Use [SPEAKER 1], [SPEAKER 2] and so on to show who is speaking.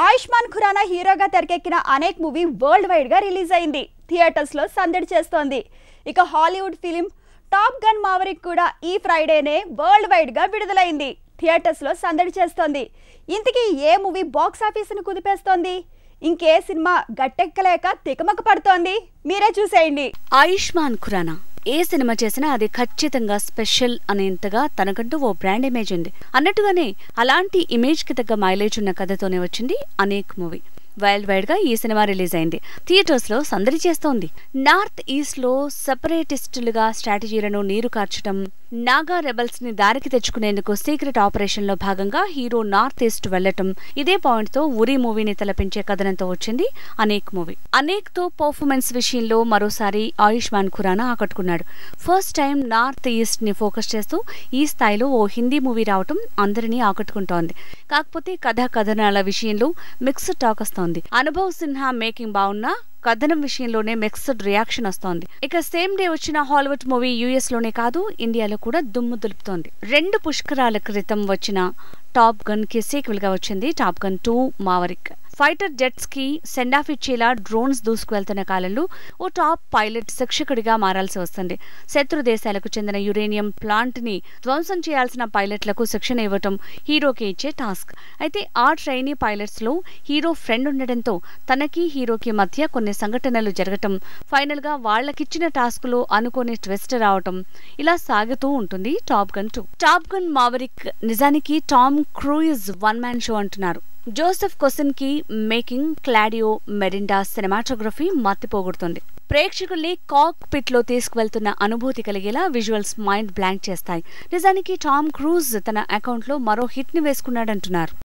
[SPEAKER 1] ఆయుష్మాన్ ఖురానా హీరోగా తెరకెక్కిన అనేక్ movie world wide గా రిలీజ్ అయింది. థియేటర్స్ లో సందడి చేస్తోంది. ఇక హాలీవుడ్ ఫిలిం టాప్ గన్ మావరిక్ కూడా ఈ ఫ్రైడేనే వరల్డ్ వైడ్ గా విడుదలైంది. థియేటర్స్ లో సందడి చేస్తోంది. ఇంతకీ ఏ మూవీ బాక్స్ ఆఫీస్ ను కుదిపేస్తోంది? ఇంకే సినిమా గట్టెక్కలేక తికమక పడుతోంది? మీరే చూసేయండి.
[SPEAKER 2] ఆయుష్మాన్ ఖురానా ఏ సినిమా చేసినా అది ఖచ్చితంగా స్పెషల్ అనేంతగా తనకంటూ ఓ బ్రాండ్ ఇమేజ్ ఉంది. అన్నట్టుగానే అలాంటి ఇమేజ్ కి తగ్గ మైలేజ్ ఉన్న కథతోనే వచ్చింది అనేక్ మూవీ. వరల్డ్ వైడ్ గా ఈ సినిమా రిలీజ్ అయింది. థియేటర్స్ లో సందడి చేస్తోంది. నార్త్ ఈస్ట్ లో సెపరేటిస్టులుగా స్ట్రాటజీలను నీరు కార్చడం, నాగా రెబల్స్ ని దారికి తెచ్చుకునేందుకు సీక్రెట్ ఆపరేషన్ లో భాగంగా హీరో నార్త్ ఈస్ట్ వెళ్లటం, ఇదే పాయింట్ తో ఉరి మూవీని తలపించే కథనంతో వచ్చింది అనేక్ మూవీ. అనేక్ తో పర్ఫార్మెన్స్ విషయంలో మరోసారి ఆయుష్మాన్ ఖురానా ఆకట్టుకున్నాడు. ఫస్ట్ టైం నార్త్ ఈస్ట్ ని ఫోకస్ చేస్తూ ఈ స్థాయిలో ఓ హిందీ మూవీ రావటం అందరినీ ఆకట్టుకుంటోంది. కాకపోతే కథనాల విషయంలో మిక్స్డ్ టాక్ వస్తోంది. అనుభవ్ సిన్హా మేకింగ్ బాగున్నా కథనం విషయంలోనే మిక్స్డ్ రియాక్షన్ వస్తోంది. ఇక సేమ్ డే వచ్చిన హాలీవుడ్ మూవీ యుఎస్ లోనే కాదు ఇండియాలో కూడా దుమ్ము దులుపుతోంది. 2 పుష్కరాల క్రితం వచ్చిన టాప్ గన్ కి సీక్వెల్ గా వచ్చింది టాప్ గన్ 2 మావరిక్. ఫైటర్ జెట్స్ కి సెండ్ ఆఫ్ ఇచ్చేలా డ్రోన్స్ దూసుకువెళ్తున్న కాలంలో ఓ టాప్ పైలట్ శిక్షకుడిగా మారాల్సి వస్తుంది. శత్రు దేశాలకు చెందిన యురేనియం ప్లాంట్ ని ధ్వంసం చేయాల్సిన పైలట్లకు శిక్షణ ఇవ్వటం హీరోకి ఇచ్చే టాస్క్. అయితే ఆ ట్రైనీ పైలట్స్ లో హీరో ఫ్రెండ్ ఉండడంతో తనకి హీరోకి మధ్య కొన్ని సంఘటనలు జరగటం, ఫైనల్ గా వాళ్లకిచ్చిన టాస్క్ లో అనుకోని ట్విస్ట్ రావటం, ఇలా సాగుతూ ఉంటుంది top gun 2. Top gun maverick నిజానికి Tom Cruise one man show అంటున్నారు. Joseph Kosinski making, Claudio Miranda cinematography మత్తిపోగొడుతుంది. ప్రేక్షకుల్ని కాక్ పిట్ లో తీసుకువెళ్తున్న అనుభూతి కలిగేలా విజువల్స్ మైండ్ బ్లాంక్ చేస్తాయి. నిజానికి టామ్ క్రూజ్ తన అకౌంట్ లో మరో హిట్ ని వేసుకున్నాడంటున్నారు.